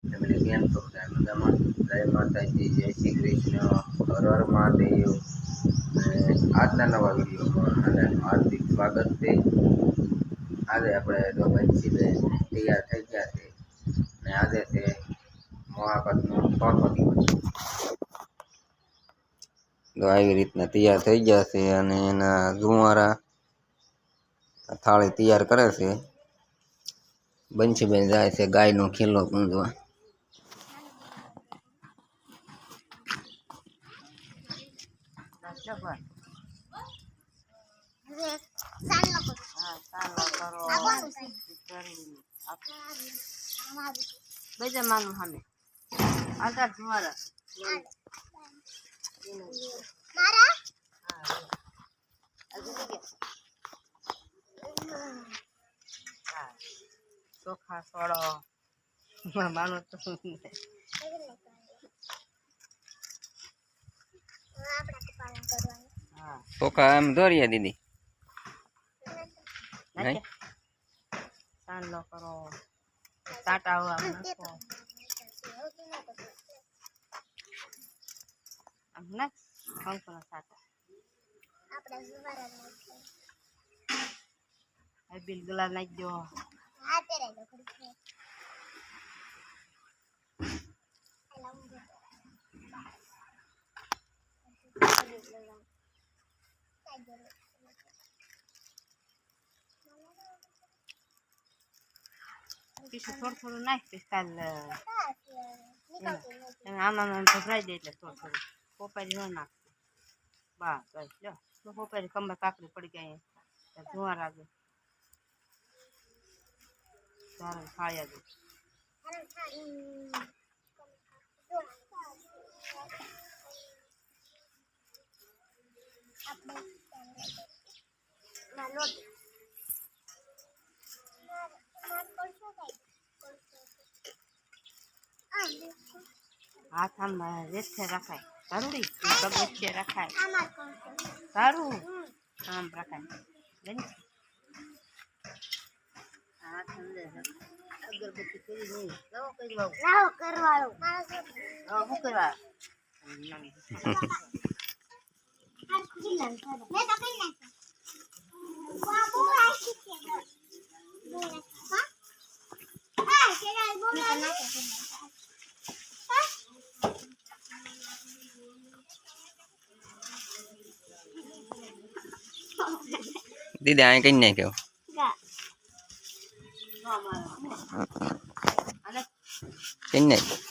તમે કેમ છો? મજામાં? જય માતાજી, જય શ્રી કૃષ્ણ, હર હર મહાદેવ. આજના નવા વિડીયોમાં બધાનું હાર્દિક સ્વાગત છે. આજે આપણે તો બંસીબેન તૈયાર થઈ ગયા છે અને આજે છે મહાભારતનો ચોથો દિવસ. તો આવી રીતના તૈયાર થઈ ગયા છે અને એના ઝુવારા થાળી તૈયાર કરે છે. બંસીબેન જાય છે ગાયનો ખીલો પૂંજવા. બેજા માનું સામે આધાર તમારા ચોખા સોડો માનું તો ચોખા એમ દોરીએ દીદી. ચાંદલો કરો ટાટા આમ નાખો આમ નાખ કંકુના ટાટા આપણે જુવારા નાખો આ બિલ ગુલાબ નાખજો. હા તેરે લો ખડી પીછું થોડું થોડું નાખ પછી કાલ આમાં ભભરાઈ દે એટલે થોડું થોડું પોપારી ન નાખ. બસ બસ લો પોપારી કમર કાકડી પડી ગઈ જુવાર આગળ સારું ખાયા દે. હાથ આમ રેસે રખાય તારુડી વચ્ચે રખાય સારું આમ રખાય હાથ અંદર અગરબત્તી કરી નહીં લાવો કરી લાવો કરવાળો હું કરવા દીદી આ કઈ નાખ્યો કઈ નાખ્યો